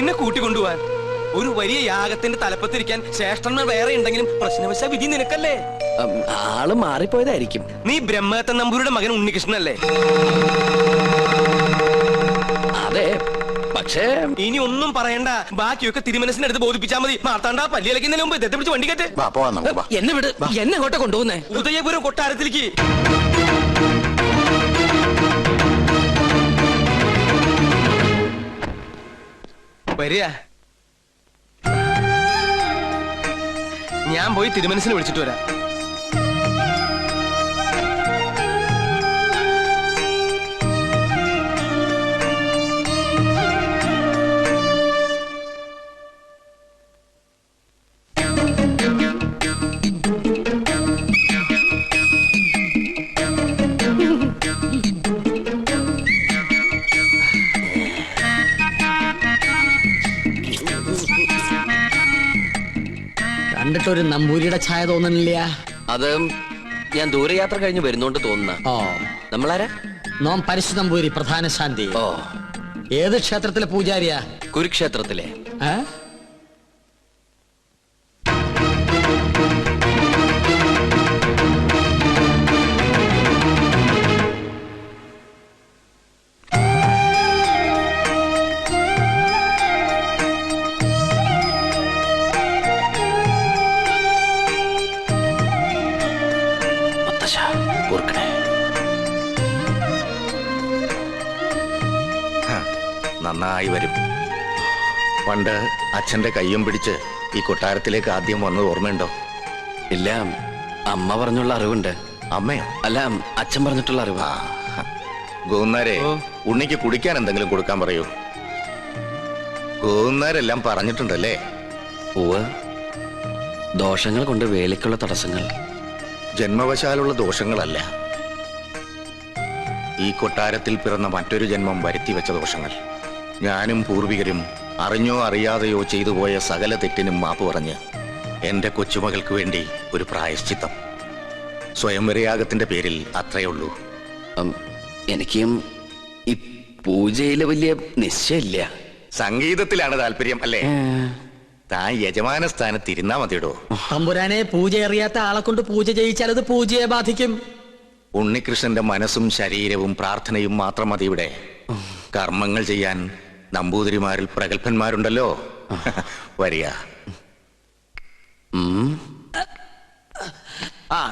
എന്നെ കൂട്ടിക്കൊണ്ടുപോവാൻ ഒരു വലിയ യാഗത്തിന്റെ തലപ്പത്തിരിക്കാൻ ശ്രേഷ്ഠന്മാർ വേറെ ഉണ്ടെങ്കിലും പ്രശ്നവശ വിധി നിനക്കല്ലേ? ആള് മാറിപ്പോയതായിരിക്കും. നീ ബ്രഹ്മദത്തൻ നമ്പൂരിയുടെ മകൻ ഉണ്ണികൃഷ്ണനല്ലേ? അതെ, പക്ഷേ ഇനി ഒന്നും പറയണ്ട. ബാക്കിയൊക്കെ തിരുമനസിനടുത്ത് ബോധിപ്പിച്ചാൽ മതി. മാർത്താണ്ട പല്ലിയിലക്കുന്നതിന് മുമ്പ് ഇദ്ദേഹത്തെ പിടിച്ച് വണ്ടി കെട്ട്. എന്നെ വിട്. എന്നെ എങ്ങോട്ടാ കൊണ്ടുപോകുന്നേ? ഉദയപുരം കൊട്ടാരത്തിലേക്ക്. വരിക. ഞാൻ പോയി തിരുമനസിനെ വിളിച്ചിട്ട് വരാം. കണ്ടിട്ടൊരു നമ്പൂരിയുടെ ഛായ തോന്നണില്ല. അത് ഞാൻ ദൂരയാത്ര കഴിഞ്ഞ് വരുന്നോണ്ട് തോന്നുന്ന. ഓ, നമ്മളാരാ? നോം പരശു നമ്പൂരി, പ്രധാന ശാന്തി. ഓ, ഏത് ക്ഷേത്രത്തിലെ പൂജാരിയാ? കുരുക്ഷേത്രത്തിലെ. നന്നായി വരും. പണ്ട് അച്ഛന്റെ കയ്യും പിടിച്ച് ഈ കൊട്ടാരത്തിലേക്ക് ആദ്യം വന്നത് ഓർമ്മയുണ്ടോ? ഇല്ല, അമ്മ പറഞ്ഞുള്ള അറിവുണ്ട്. അമ്മയോ? അല്ല, അച്ഛൻ പറഞ്ഞിട്ടുള്ള അറിവ്. ഗോന്നാരെ, ഉണ്ണിക്ക് കുടിക്കാൻ എന്തെങ്കിലും കൊടുക്കാൻ പറയൂ. ഗോന്നാരെല്ലാം പറഞ്ഞിട്ടുണ്ടല്ലേ? ഉവ്വ്. ദോഷങ്ങൾ കൊണ്ട് വേലിക്കുള്ള തടസ്സങ്ങൾ. ജന്മവശാലുള്ള ദോഷങ്ങളല്ല, ഈ കൊട്ടാരത്തിൽ പിറന്ന മറ്റൊരു ജന്മം വരുത്തി വെച്ച ദോഷങ്ങൾ. ഞാനും പൂർവികരും അറിഞ്ഞോ അറിയാതെയോ ചെയ്തു പോയ സകല തെറ്റിനും മാപ്പ് പറഞ്ഞ് എന്റെ കൊച്ചുമകൾക്ക് വേണ്ടി ഒരു പ്രായശ്ചിത്തം. സ്വയംവരയാഗത്തിന്റെ പേരിൽ അത്രയുള്ളൂ. എനിക്കും ഈ പൂജയില് വലിയ നിശ്ചയില്ല. സംഗീതത്തിലാണ് താല്പര്യം അല്ലേ? താൻ യജമാന സ്ഥാനത്തിരുന്നാ മതിയിടോ. തമ്പുരാനെ, പൂജ അറിയാത്ത ആളെ കൊണ്ട് പൂജ ചെയ്യിച്ചാൽ അത് പൂജയെ ബാധിക്കും. ഉണ്ണികൃഷ്ണന്റെ മനസ്സും ശരീരവും പ്രാർത്ഥനയും മാത്രം മതി ഇവിടെ. കർമ്മങ്ങൾ ചെയ്യാൻ നമ്പൂതിരിമാരിൽ പ്രഗത്ഭന്മാരുണ്ടല്ലോ. വരിക.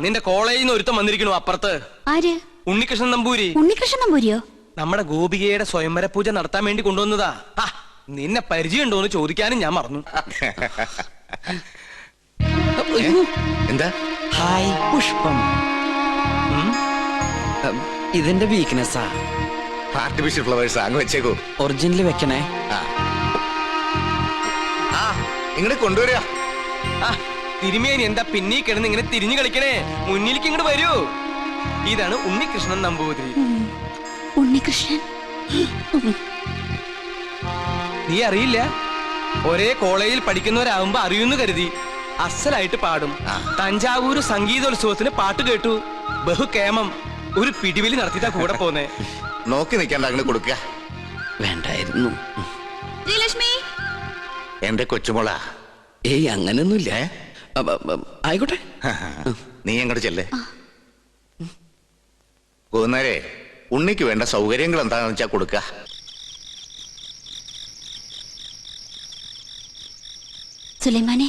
നിന്റെ കോളേജിൽ നിന്ന് ഒരുത്തം വന്നിരിക്കണു അപ്പുറത്ത്. ആര്? ഉണ്ണികൃഷ്ണൻ നമ്പൂരി. ഉണ്ണികൃഷ്ണൻ നമ്പൂരിയോ? നമ്മുടെ ഗോപികയുടെ സ്വയംവര പൂജ നടത്താൻ വേണ്ടി കൊണ്ടുവന്നതാ. നിന്നെ പരിചയമുണ്ടോന്ന് ചോദിക്കാനും ഞാൻ മറന്നു. എന്താ? ഹായ് പുഷ്പം. ഇതിന്റെ വീക്ക്നെസ്സാ. ആർട്ടിഫിഷ്യൽ ഫ്ലവേഴ്സ് അങ്ങ് വെച്ചേക്കൂ. ഒറിജിനൽ വെക്കണേ. ഇങ്ങോട്ട് കൊണ്ടുവരിക. തിരുമേനി എന്താ പിന്നീ കിടന്ന് ഇങ്ങനെ തിരിഞ്ഞു കളിക്കണേ? മുന്നിലേക്ക് ഇങ്ങോട്ട് വരൂ. ഇതാണ് ഉണ്ണികൃഷ്ണൻ നമ്പൂതിരി. ഉണ്ണികൃഷ്ണൻ നീ അറിയില്ല? ഒരേ കോളേജിൽ പഠിക്കുന്നവരാകുമ്പോ അറിയുന്നു കരുതി. അസലായിട്ട് പാടും. തഞ്ചാവൂര് സംഗീതോത്സവത്തിന് പാട്ട് കേട്ടു. ബഹുകേമം. ഒരു പിടിവലി നടത്തിയിട്ടാ കൂടെ പോന്നേ. നോക്കി നിൽക്കാണ്ട് അങ്ങനെ കൊടുക്കുക. വേണ്ടായിരുന്നു. എന്റെ കൊച്ചുമോള. ഏയ്, അങ്ങനൊന്നുമില്ല. ആയിക്കോട്ടെ, നീ അങ്ങോട്ട് ചെല്ലേ. പോകുന്നേരെ ഉണ്ണിക്ക് വേണ്ട സൗകര്യങ്ങൾ എന്താണെന്ന് വെച്ചാ കൊടുക്ക. സുലൈമാനെ,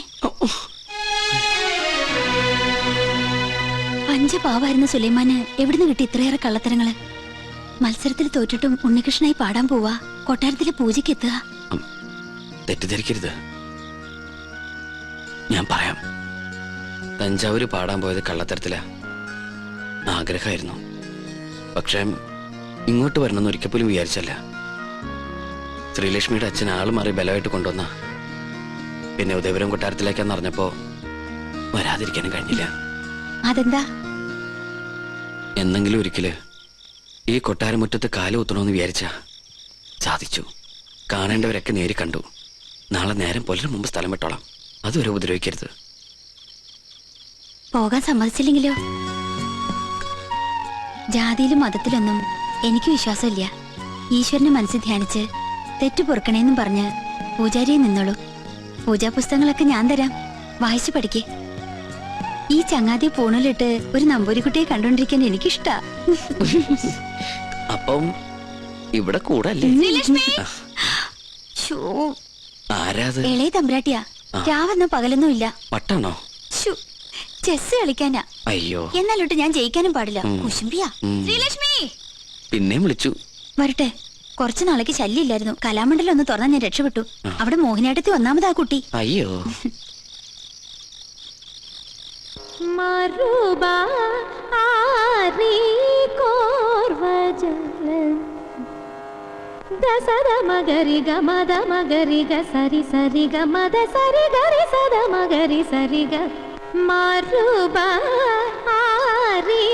പഞ്ചപാവായിരുന്ന സുലൈമാന് എവിടുന്ന് കിട്ടി ഇത്രയേറെ കള്ളത്തരങ്ങള്? മത്സരത്തിൽ തോറ്റിട്ടും ഉണ്ണികൃഷ്ണനായി പാടാൻ പോവാ. കൊട്ടാരത്തിലെ പൂജയ്ക്ക് എത്തുക. തെറ്റിദ്ധരിക്കരുത്. ഞാൻ പറയാം. തഞ്ചാവൂര് പാടാൻ പോയത് കള്ളത്തരത്തില. ആഗ്രഹമായിരുന്നു. പക്ഷെ ഇങ്ങോട്ട് വരണമെന്ന് ഒരിക്കൽ പോലും വിചാരിച്ചല്ല. ശ്രീലക്ഷ്മിയുടെ അച്ഛൻ ആള് മാറി ബലമായിട്ട് കൊണ്ടുവന്ന. പിന്നെ ഉദയപുരം കൊട്ടാരത്തിലേക്കാന്ന് അറിഞ്ഞപ്പോ വരാതിരിക്കാനും കഴിഞ്ഞില്ല. അതെന്താ? എന്നെങ്കിലും ഒരിക്കല് ഈ കൊട്ടാരമുറ്റത്ത് കാല് കുത്തണമെന്ന് വിചാരിച്ച സാധിച്ചു. കാണേണ്ടവരൊക്കെ നേരി കണ്ടു. നാളെ നേരം പുലരും മുമ്പ് സ്ഥലം വിട്ടോളാം. അതുവരെ ഉപദ്രവിക്കരുത്. പോകാൻ സമ്മതിച്ചില്ലെങ്കിലോ? ജാതിയിലും മതത്തിലൊന്നും എനിക്ക് വിശ്വാസമില്ല. ഈശ്വരനെ മനസ്സിൽ ധ്യാനിച്ച് തെറ്റു പൊറുക്കണേന്നും പറഞ്ഞ് പൂജാരിയെ നിന്നോളൂ. പൂജാ പുസ്തകങ്ങളൊക്കെ ഞാൻ തരാം, വായിച്ചു പഠിക്കേ. ഈ ചങ്ങാതി പൂണിലിട്ട് ഒരു നമ്പൂരിക്കുട്ടിയെ കണ്ടോണ്ടിരിക്കാൻ എനിക്കിഷ്ടാ. അപ്പം ഇവിടെ കൂടല്ലേ? ശ്ശോ, ആരാത്? ഇളയ തമ്പ്രാട്ടിയാ. രാവെന്നോ പകലൊന്നും ഇല്ല. പട്ടാണോ? ചെസ് കളിക്കാനാ. അയ്യോ, എന്നാലോട്ട് ഞാൻ ജയിക്കാനും പാടില്ല. കുശുംബിയാ. ശ്രീലക്ഷ്മി പിന്നെയും വിളിച്ചു. വരട്ടെ. കുറച്ചു നാളേക്ക് ശല്യമില്ലായിരുന്നു. കലാമണ്ഡലം ഒന്ന് തുറന്നാൽ ഞാൻ രക്ഷപ്പെട്ടു. അവിടെ മോഹിനിയാട്ടത്തിൽ ഒന്നാമതാ കുട്ടി. അയ്യോ, ദസദ മഗരി ഗമദ മഗരി ഗ സരി സരി ഗമദ സരി ഗരി സദ മഗരി സരി ഗ മറുബ ആരി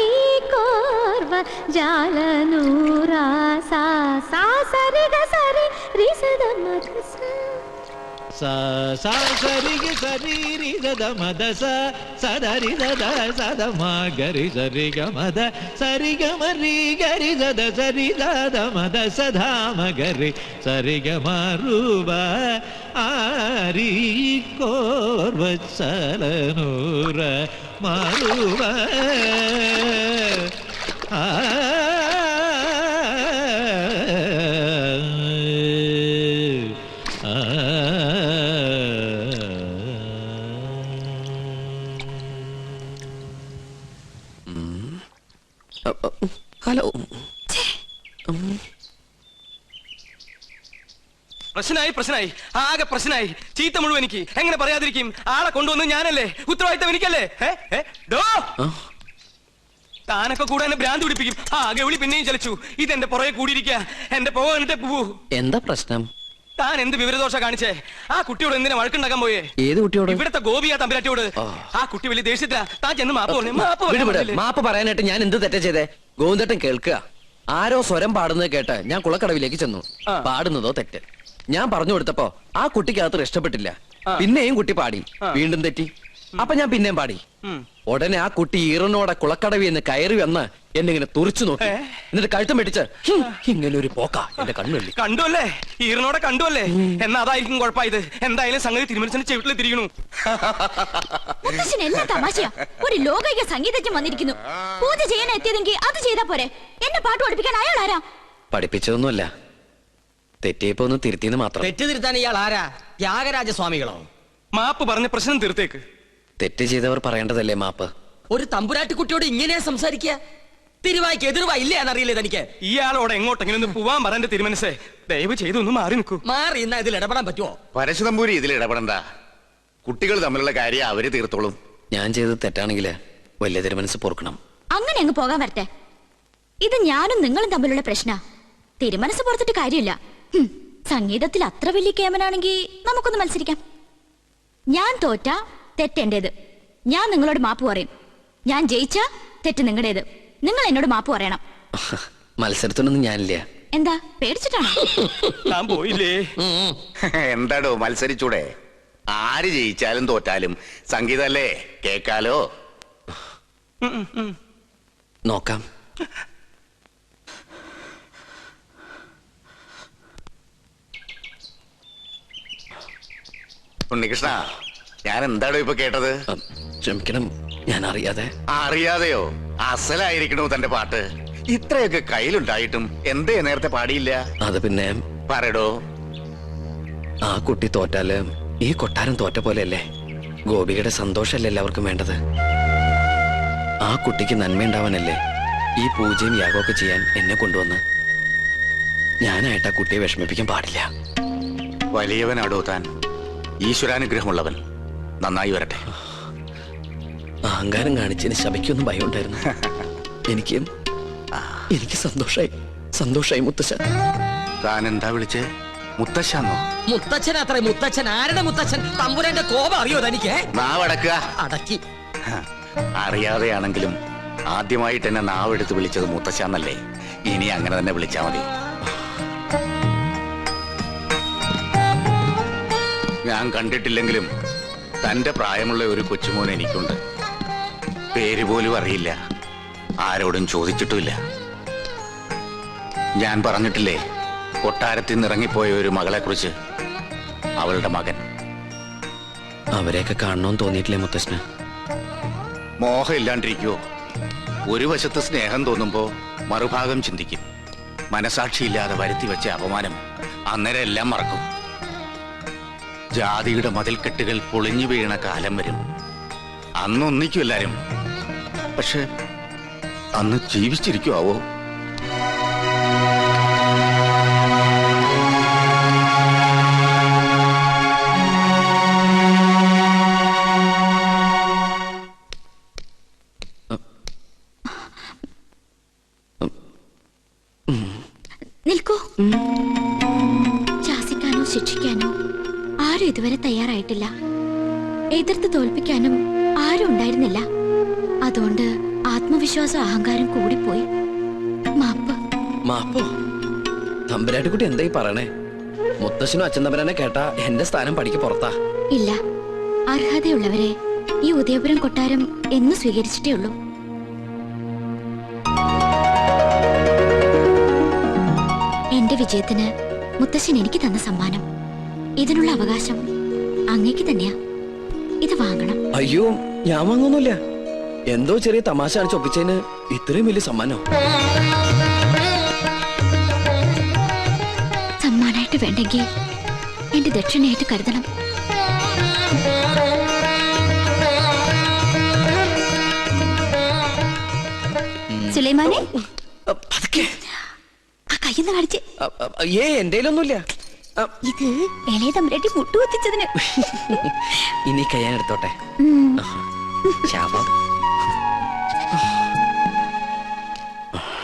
കോർവ ജാലനൂരാ സാ സാ സരി ഗ സരി രി സദ മഗ sa sa sari gi sari ri da da ma da sa sa da ri da da sa da ma ga ri sa ri ga ma da sari ga ma ri ga ri da da sa ri da da ma da sa dha ma ga ri sa ri ga ma ru ba a ri kor vatsala nura ma ru ba a hello. പ്രശ്നമായി ആകെ പ്രശ്നമായി. ചീത്ത മുഴുവൻ എനിക്ക്. എങ്ങനെ പറയാതിരിക്കും? ആളെ കൊണ്ടുവന്ന് ഞാനല്ലേ, ഉത്തരവാദിത്തം എനിക്കല്ലേ. താനൊക്കെ കൂടെ എന്നെ ഭ്രാന്ത് പിടിപ്പിക്കും. ഗൗളി പിന്നെയും ചലിച്ചു. ഇതെന്റെ പുറകെ കൂടിയിരിക്കുക. എന്റെ പോകട്ടെ പൂ. എന്താ പ്രശ്നം? താൻ എന്ത് വിവരദോഷ കാണിച്ചേ? ആ കുട്ടിയോട് എന്തിനാ വഴക്കുണ്ടാക്കാൻ പോയേ? ഏത് കുട്ടിയോട്? ഇവിടത്തെ ഗോപിയാ തമ്പുരാട്ടിയോട്. ആ കുട്ടി വലിയ ദേഷ്യത്തിലാ. താൻ ചെന്ന് മാപ്പ് പറഞ്ഞു. മാപ്പ് പറയാനായിട്ട് ഞാൻ എന്ത് തെറ്റാ ചെയ്തേ? ഗോവിന്ദേട്ടൻ കേൾക്കുക. ആരോ സ്വരം പാടുന്നത് കേട്ട് ഞാൻ കുളക്കടവിലേക്ക് ചെന്നു. പാടുന്നതോ തെറ്റ്. ഞാൻ പറഞ്ഞു കൊടുത്തപ്പോ ആ കുട്ടിക്കകത്ത് ഇഷ്ടപ്പെട്ടില്ല. പിന്നെയും കുട്ടി പാടി. വീണ്ടും തെറ്റി. അപ്പൊ ഞാൻ പിന്നെയും പാടി. ഉടനെ ആ കുട്ടി ഈറനോടെ കുളക്കടവി എന്ന് കയറി വന്ന് എന്നെ ഇങ്ങനെ തുറിച്ചു നോക്കി. എന്നിട്ട് കഴുത്തം വെട്ടിച്ച് ഇങ്ങനെ ഒരു പോക്ക എന്റെ കണ്ണുള്ളി. കണ്ടുവല്ലേ? ഈറനോടെ കണ്ടുവല്ലേ? എന്നാ അതായിരിക്കും കുഴപ്പമായത്. എന്തായാലും സംഗതി തിരുമനസിന്റെ ചെവിട്ടിൽ തിരിയണു. എന്നാ തമാശയാ? ഒരു ലോകൈക സംഗീതജ്ഞൻ വന്നിരിക്കുന്നു. പൂജ ചെയ്യാൻ എത്തിയതെങ്കിൽ അത് ചെയ്താ പോരെ. എന്നെ പാട്ട് പഠിപ്പിക്കാൻ അയാൾ ആരാ? പഠിപ്പിച്ചതൊന്നുമല്ല, തെറ്റിയപ്പോ ഒന്ന് തിരുത്തിന്ന് മാത്രം. തെറ്റ് തിരുത്താൻ ഇയാൾ ആരാ? ത്യാഗരാജസ്വാമികളോ? മാപ്പ് പറഞ്ഞ പ്രശ്നം തീർത്തേക്ക്. തെറ്റ് ചെയ്തവർ പറയേണ്ടതല്ലേ മാപ്പ്? ഒരു തമ്പുരാട്ടിക്കുട്ടിയോട് ഇങ്ങനെ സംസാരിക്കുക? തിരുവായിക്ക് എതിർവാ ഇല്ലേ എന്നറിയില്ലേ തനിക്ക്? ഇയാളോട് എങ്ങോട്ടെങ്കിലും ഒന്ന് പോവാൻ പറന്റെ തിരുമനസേ. ദയവ് ചെയ്ത് ഒന്ന് മാറി നിൽക്കൂ. മാറി ഇന്നാ ഇതിൽ ഇടപെടാൻ പറ്റുമോ? പരശുതമ്പൂരി ഇതിൽ ഇടപെടണ്ട. കുട്ടികൾ തമ്മിലുള്ള കാര്യം അവര് തീർത്തോളും. ഞാൻ ചെയ്തത് തെറ്റാണെങ്കിൽ വലിയ തിരുമനസ് പൊറുക്കണം. അങ്ങനെ അങ്ങ് പോകാൻ വരട്ടെ. ഇത് ഞാനും നിങ്ങളും തമ്മിലുള്ള പ്രശ്ന. തിരുമനസ് പുറത്തിട്ട് കാര്യമില്ല. സംഗീതത്തിൽ അത്ര വലിയ കേമനാണെങ്കിൽ നമുക്കൊന്ന് മത്സരിക്കാം. ഞാൻ തോറ്റ തെറ്റെന്റേത്. ഞാൻ നിങ്ങളോട് മാപ്പ് പറയും. ഞാൻ ജയിച്ച തെറ്റ് നിങ്ങളുടേത്. നിങ്ങൾ എന്നോട് മാപ്പ് പറയണം. മത്സരത്തിനൊന്നും ഞാനില്ല. എന്താ പേടിച്ചിട്ടാണോ? ഞാൻ പോയില്ലേ? എന്താടോ മത്സരിച്ചൂടെ? ആര് ജയിച്ചാലും തോറ്റാലും സംഗീതല്ലേ, കേക്കാലോ. നോക്കാം. ഉണ്ണികൃഷ്ണ, ഞാൻ എന്താടോ ഇപ്പൊ കേട്ടത്? ക്ഷമിക്കണം, ഞാൻ അറിയാതെ. അറിയാതെയോ? അസലായിരിക്കണോ തന്റെ പാട്ട്? ഇത്രയൊക്കെ കയ്യിലുണ്ടായിട്ടും എന്തേ നേരത്തെ പാടിയില്ല? അത് പിന്നെ പറയടോ. ആ കുട്ടി തോറ്റാല് ഈ കൊട്ടാരം തോറ്റ പോലെയല്ലേ? ഗോപികയുടെ സന്തോഷമല്ലേ എല്ലാവർക്കും വേണ്ടത്? ആ കുട്ടിക്ക് നന്മയുണ്ടാവാനല്ലേ ഈ പൂജയും യാഗമൊക്കെ ചെയ്യാൻ എന്നെ കൊണ്ടുവന്ന്. ഞാനായിട്ട് ആ കുട്ടിയെ വിഷമിപ്പിക്കാൻ പാടില്ല. വലിയവനാടോ താൻ, ഈശ്വരാനുഗ്രഹമുള്ളവൻ. നന്നായി വരട്ടെ. അഹങ്കാരം കാണിച്ചതിന് ശബയ്ക്കൊന്നും ഭയം ഉണ്ടായിരുന്നു. എനിക്ക് സന്തോഷായി മുത്തശ്ശൻ. താൻ എന്താ വിളിച്ചേ? മുത്തശ്ശാന്നോ? മുത്തച്ഛൻ അത്ര മുത്തച്ഛൻ. ആരുടെ മുത്തച്ഛൻ? തമ്പുരാന്റെ കോപം അറിയോ തനിക്ക്? നാവടക്കുക. അടക്കി. അറിയാതെയാണെങ്കിലും ആദ്യമായിട്ട് എന്നെ നാവെടുത്ത് വിളിച്ചത് മുത്തശ്ശാന്നല്ലേ? ഇനി അങ്ങനെ തന്നെ വിളിച്ചാ മതി. ഞാൻ കണ്ടിട്ടില്ലെങ്കിലും തന്റെ പ്രായമുള്ള ഒരു കൊച്ചുമോൻ എനിക്കുണ്ട്. പേര് പോലും അറിയില്ല, ആരോടും ചോദിച്ചിട്ടുമില്ല. ഞാൻ പറഞ്ഞിട്ടില്ലേ കൊട്ടാരത്തിൽ നിന്ന് ഇറങ്ങിപ്പോയ ഒരു മകളെ കുറിച്ച്? അവളുടെ മകൻ. അവരെയൊക്കെ കാണണമെന്ന് തോന്നിയിട്ടില്ലേ മുത്തശ്ശന്? മോഹം ഇല്ലാണ്ടിരിക്കുവോ? ഒരു വശത്ത് സ്നേഹം തോന്നുമ്പോ മറുഭാഗം ചിന്തിക്കും. മനസാക്ഷിയില്ലാതെ വരുത്തി വെച്ച അപമാനം അന്നേരം എല്ലാം മറക്കും. ജാതിയുടെ മതിൽക്കെട്ടുകൾ പൊളിഞ്ഞു വീണ കാലം വരും. അന്ന് ഒന്നിക്കും എല്ലാരും. പക്ഷെ അന്ന് ജീവിച്ചിരിക്കുവോ? നിൽക്കൂ. ശാസിക്കാനോ ശിക്ഷിക്കാനോ ആരും ഇതുവരെ തയ്യാറായിട്ടില്ല. എതിർത്ത് തോൽപ്പിക്കാനും ആരും ഉണ്ടായിരുന്നില്ല. അതുകൊണ്ട് ആത്മവിശ്വാസം അഹങ്കാരം കൂടിപ്പോയി. മാപ്പ്. മാപ്പോ? തമ്പുരാട്ടിക്കുട്ടി എന്തായി പറയണേ? മുത്തശ്ശനും അച്ഛൻ തമ്പുരാനെ കേട്ടാ എന്റെ സ്ഥാനം പടിക്ക് പുറത്താ. ഇല്ല, അർഹതയുള്ളവരെ ഈ ഉദയപുരം കൊട്ടാരം എന്ന് സ്വീകരിച്ചിട്ടേ ഉള്ളൂ. എന്റെ വിജയത്തിന് മുത്തശ്ശൻ എനിക്ക് തന്ന സമ്മാനം. ഇതിനുള്ള അവകാശം അങ്ങേക്ക് തന്നെയാ. ഇത് വാങ്ങണം. അയ്യോ, ഞാൻ വാങ്ങൊന്നുമില്ല. എന്തോ ചെറിയ തമാശ കാണിച്ച് ഒപ്പിച്ചതിന് ഇത്രയും വലിയ സമ്മാനോ? സമ്മാനായിട്ട് വേണ്ടെങ്കിൽ എന്റെ ദക്ഷിണയായിട്ട് കരുതണം. സുലൈമാനെ, പതുക്കെ. ആ കയ്യെന്ന് കാണിച്ച്. എന്റെ കയ്യിലൊന്നുമില്ല. ഇത് ഇളയ തമ്പുരാട്ടി മുട്ടുകുത്തിച്ചതിന്. ഇനി കയ്യാൻ എടുത്തോട്ടെ. ഉം. ശാപം.